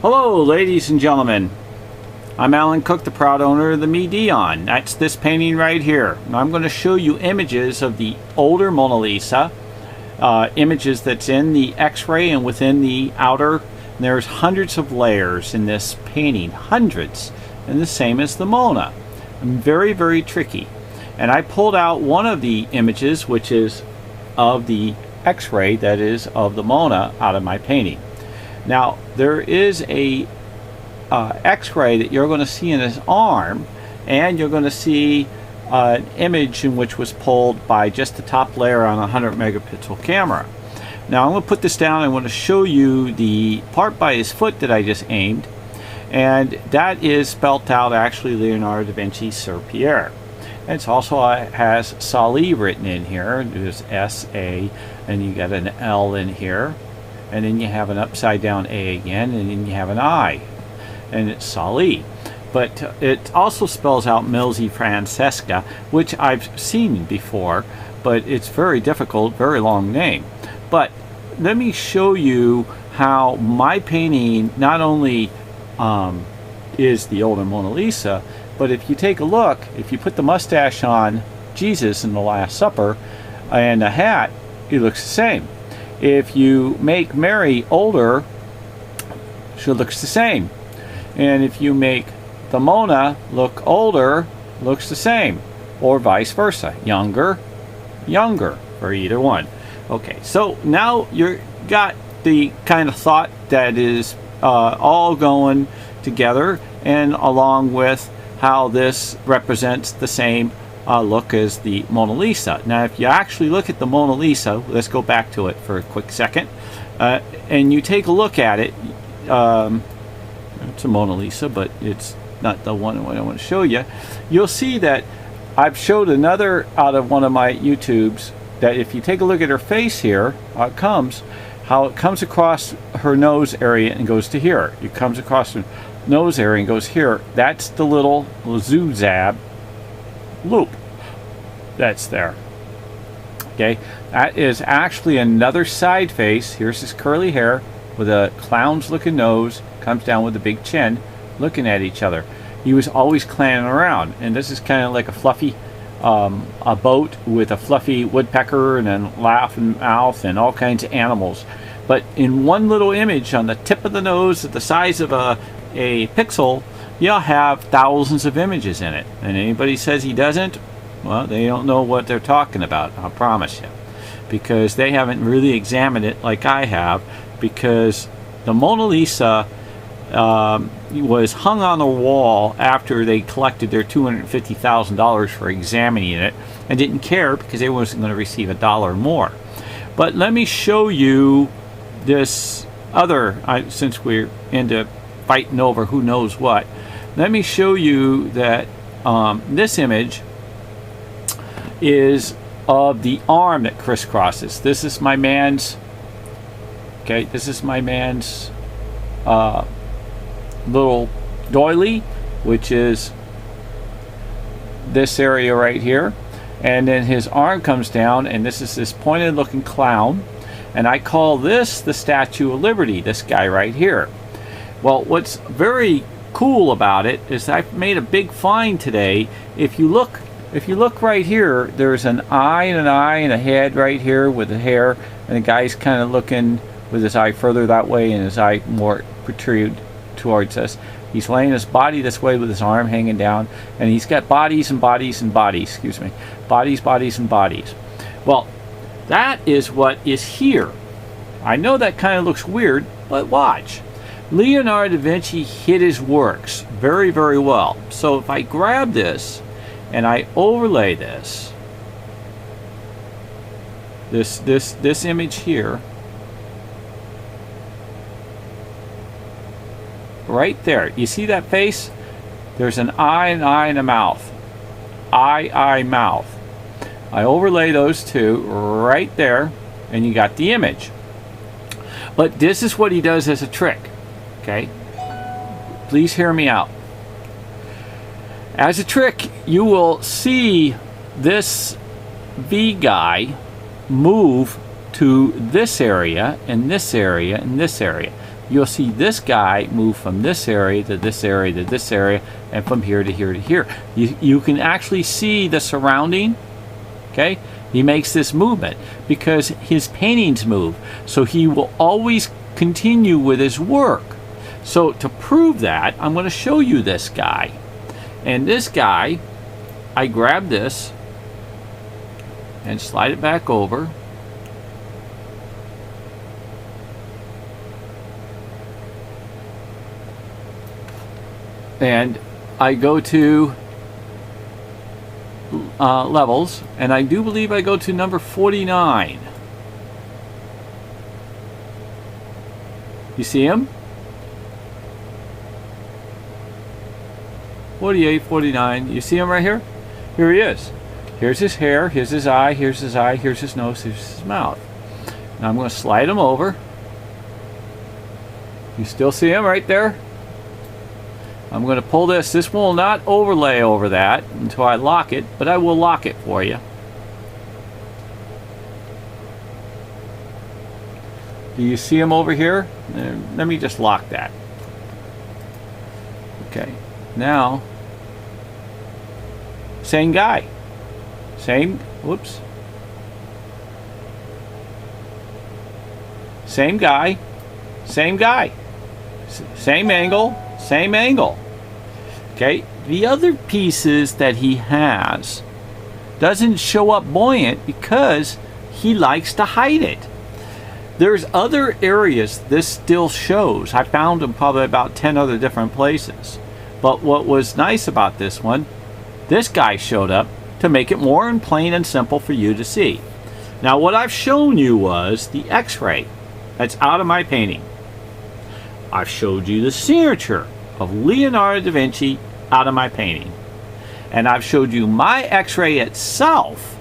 Hello, ladies and gentlemen. I'm Alan Cook, the proud owner of the Medion. That's this painting right here. Now I'm going to show you images of the older Mona Lisa, images that's in the X-ray and within the outer. And there's hundreds of layers in this painting, hundreds, and the same as the Mona. Very, very tricky. And I pulled out one of the images, which is of the X-ray, that is of the Mona, out of my painting. Now there is a X-ray that you're going to see in his arm, and you're going to see an image in which was pulled by just the top layer on a 100 megapixel camera. Now I'm going to put this down. I want to show you the part by his foot that I just aimed, and that is spelt out actually Leonardo da Vinci Sir Pierre. It also has Sali written in here. There's S-A, and you got an L in here, and then you have an upside down A again, and then you have an I, and it's Sali. But it also spells out Milzi Francesca, which I've seen before, but it's very difficult, very long name. But let me show you how my painting not only is the older Mona Lisa, but if you take a look, if you put the mustache on Jesus in the Last Supper and a hat, it looks the same. If you make Mary older, she looks the same. And if you make the Mona look older, looks the same. Or vice versa. Younger, younger, or either one. Okay, so now you've got the kind of thought that is all going together, and along with how this represents the same look as the Mona Lisa. Now if you actually look at the Mona Lisa, let's go back to it for a quick second, and you take a look at it, it's a Mona Lisa, but it's not the one I want to show you. You'll see that I've showed another out of one of my YouTubes, that if you take a look at her face here, how it comes across her nose area and goes to here. It comes across her nose area and goes here. That's the little zigzag loop that's there. Okay, that is actually another side face. Here's his curly hair with a clown's looking nose, comes down with a big chin, looking at each other. He was always clowning around, and this is kind of like a fluffy a boat with a fluffy woodpecker and a laughing mouth and all kinds of animals. But in one little image on the tip of the nose at the size of a pixel, you'll have thousands of images in it. And anybody says he doesn't, well, they don't know what they're talking about, I promise you. Because they haven't really examined it like I have, because the Mona Lisa was hung on the wall after they collected their $250,000 for examining it, and didn't care because they wasn't going to receive $1 more. But let me show you this other, since we're into fighting over who knows what, let me show you that this image is of the arm that crisscrosses. This is my man's, okay, this is my man's little doily, which is this area right here, and then his arm comes down, and this is this pointed looking clown, and I call this the Statue of Liberty, this guy right here. Well, what's very cool about it is I've made a big find today. If you look right here, there's an eye and a head right here with the hair, and the guy's kind of looking with his eye further that way and his eye more protrude towards us. He's laying his body this way with his arm hanging down, and he's got bodies and bodies and bodies, excuse me, bodies, bodies and bodies. Well, that is what is here. I know that kind of looks weird, but watch. Leonardo da Vinci hid his works very, very well. So if I grab this and I overlay this image here, right there, you see that face? There's an eye and a mouth. Eye, mouth. I overlay those two right there, and you got the image. But this is what he does as a trick. Okay? Please hear me out. As a trick, you will see this V guy move to this area and this area and this area. you'll see this guy move from this area to this area to this area, and from here to here to here. You can actually see the surrounding. Okay, he makes this movement because his paintings move, so he will always continue with his work. So to prove that, I'm going to show you this guy. And this guy, I grab this and slide it back over. And I go to levels, and I do believe I go to number 49. You see him? 48, 49. You see him right here? Here he is. Here's his hair, here's his eye, here's his eye, here's his nose, here's his mouth. Now I'm going to slide him over. You still see him right there? I'm going to pull this. This will not overlay over that until I lock it, but I will lock it for you. Do you see him over here? Let me just lock that. Okay. Now, same guy. Same, whoops. Same guy. Same guy. Same angle. Same angle. Okay, the other pieces that he has doesn't show up buoyant because he likes to hide it. There's other areas this still shows. I found them probably about 10 other different places. But what was nice about this one, this guy showed up to make it more and plain and simple for you to see. Now what I've shown you was the X-ray that's out of my painting. I've showed you the signature of Leonardo da Vinci out of my painting. And I've showed you my X-ray itself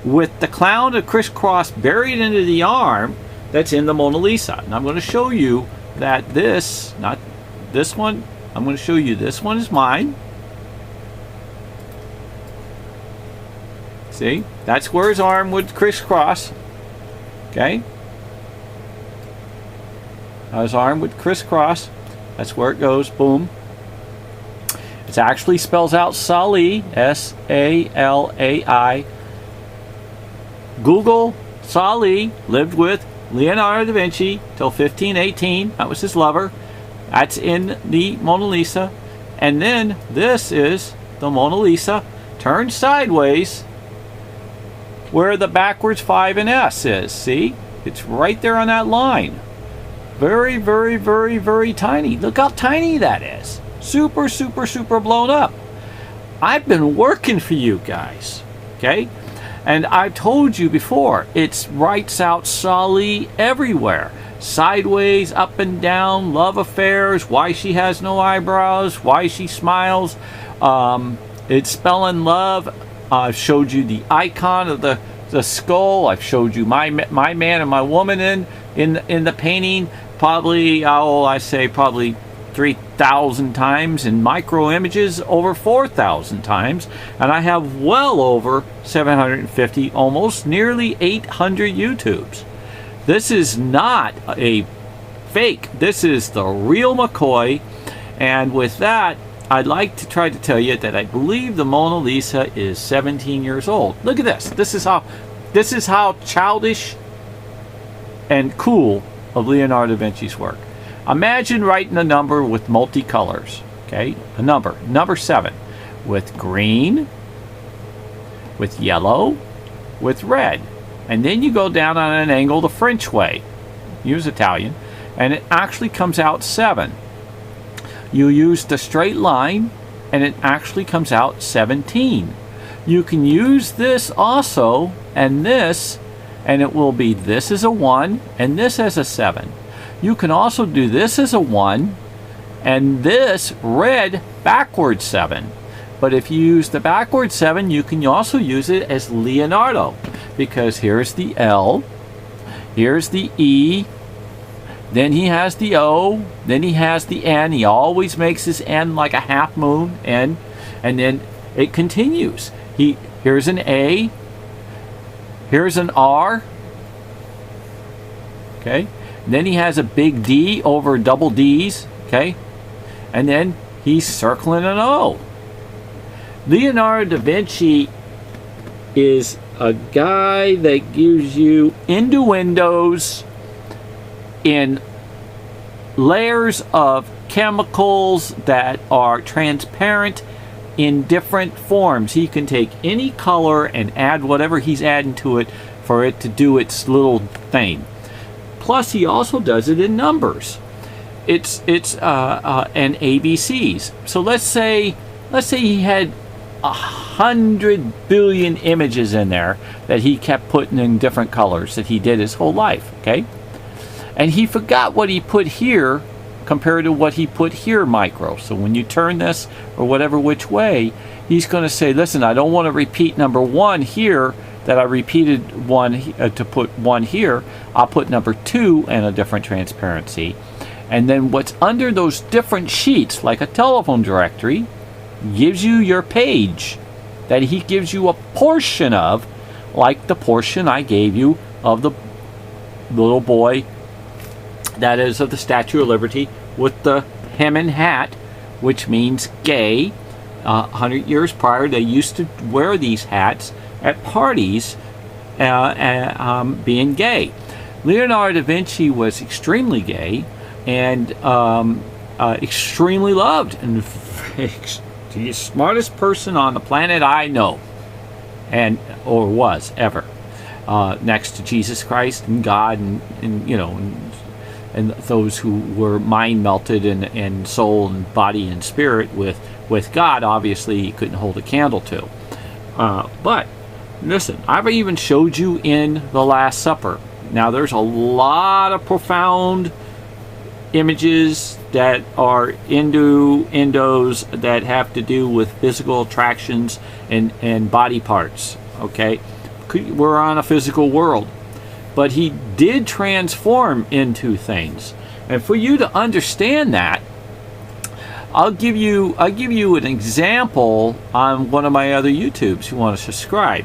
with the clown of crisscross buried into the arm that's in the Mona Lisa. And I'm going to show you that this, not this one, I'm going to show you this one is mine. See? That's where his arm would crisscross. Okay? His arm would crisscross. That's where it goes. Boom. It actually spells out Salai. S-A-L-A-I. Google Salai lived with Leonardo da Vinci till 1518. That was his lover. That's in the Mona Lisa. And then this is the Mona Lisa turned sideways where the backwards 5 and S is. See? It's right there on that line. Very, very, very, very tiny. Look how tiny that is. Super, super, super blown up. I've been working for you guys. Okay? And I've told you before, it writes out Salai everywhere. Sideways, up and down, love affairs, why she has no eyebrows, why she smiles. It's spelling love. I've showed you the icon of the skull. I've showed you my man and my woman in the painting. Probably, I say probably 3,000 times, in micro images over 4,000 times, and I have well over 750, almost nearly 800 YouTubes. This is not a fake. This is the real McCoy. And with that, I'd like to try to tell you that I believe the Mona Lisa is 17 years old. Look at this. This is how childish and cool of Leonardo da Vinci's work. Imagine writing a number with multicolors. Okay, a number 7, with green, with yellow, with red. And then you go down on an angle the French way. Use Italian. And it actually comes out 7. You use the straight line and it actually comes out 17. You can use this also and this, and it will be this as a 1 and this as a 7. You can also do this as a 1 and this red backward 7. But if you use the backward 7, you can also use it as Leonardo, because here's the L, here's the E, then he has the O, then he has the N. He always makes his N like a half moon N, and then it continues. Here's an A, here's an R, okay, Then he has a big D over double D's, okay? And then he's circling an O. Leonardo da Vinci is a guy that gives you innuendos in layers of chemicals that are transparent in different forms. He can take any color and add whatever he's adding to it for it to do its little thing. Plus, he also does it in numbers. It's and ABCs. So let's say he had 100 billion images in there that he kept putting in different colors that he did his whole life. Okay, and he forgot what he put here compared to what he put here micro. So when you turn this or whatever which way, he's going to say, listen, I don't want to repeat number 1 here that I repeated one to put 1 here. I'll put number 2 and a different transparency. And then what's under those different sheets, like a telephone directory, gives you your page that he gives you a portion of, like the portion I gave you of the little boy that is of the Statue of Liberty with the hem and hat, which means gay. 100 years prior, they used to wear these hats at parties, being gay. Leonardo da Vinci was extremely gay and extremely loved, and the smartest person on the planet I know, and or was ever, next to Jesus Christ and God, and you know, and those who were mind melted and soul and body and spirit with God. Obviously, he couldn't hold a candle to. But listen, I've even showed you in the Last Supper. Now, there's a lot of profound images that are endos that have to do with physical attractions and body parts. Okay, we're on a physical world, but he did transform into things. And for you to understand that, I'll give you an example on one of my other YouTubes. You want to subscribe?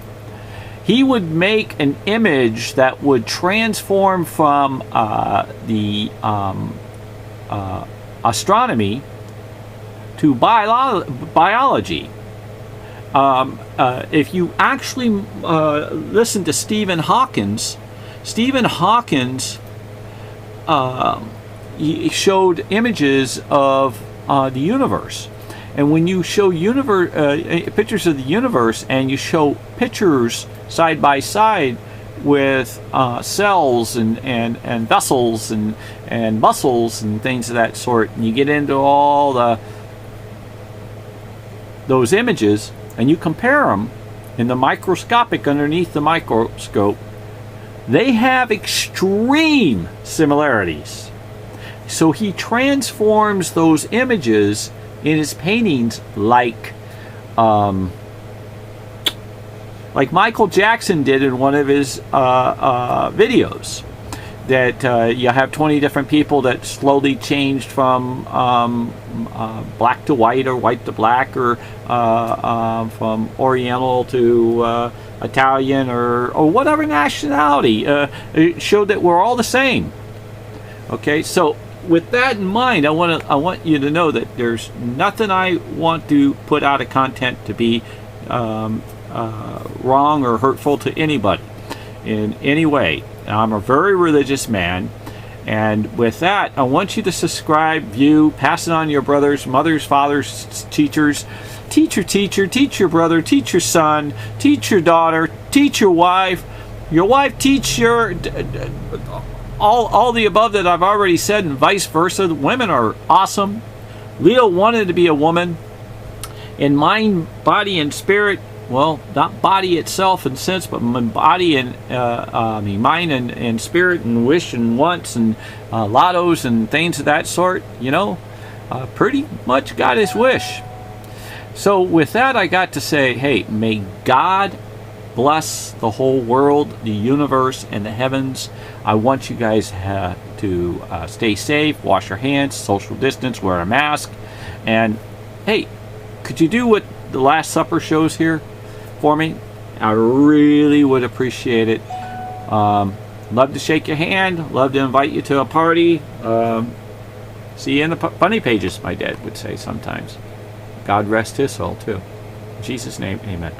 He would make an image that would transform from the astronomy to biology. If you actually listen to Stephen Hawking he showed images of the universe. And when you show pictures of the universe, and you show pictures side by side with cells and vessels and muscles and things of that sort, and you get into all those images and you compare them in the microscopic underneath the microscope, they have extreme similarities. So he transforms those images in his paintings like Michael Jackson did in one of his videos. That you have 20 different people that slowly changed from black to white, or white to black, or from Oriental to Italian, or whatever nationality. It showed that we're all the same. Okay, so with that in mind, I want you to know that there's nothing I want to put out of content to be wrong or hurtful to anybody in any way. I'm a very religious man, and with that, I want you to subscribe, view, pass it on to your brothers, mothers, fathers, teachers. Teach your brother, teach your son, teach your daughter, teach your wife, teach your all the above that I've already said, and vice versa. Women are awesome. Leo wanted to be a woman in mind, body, and spirit. Well, not body itself in sense, but body and mind and spirit and wish and wants and lottos and things of that sort. You know, pretty much got his wish. So with that, I got to say, hey, may God bless the whole world, the universe, and the heavens. I want you guys to stay safe, wash your hands, social distance, wear a mask, and hey, could you do what the Last Supper shows here for me? I really would appreciate it. Love to shake your hand. Love to invite you to a party. See you in the funny pages, my dad would say sometimes. God rest his soul, too. In Jesus' name, amen.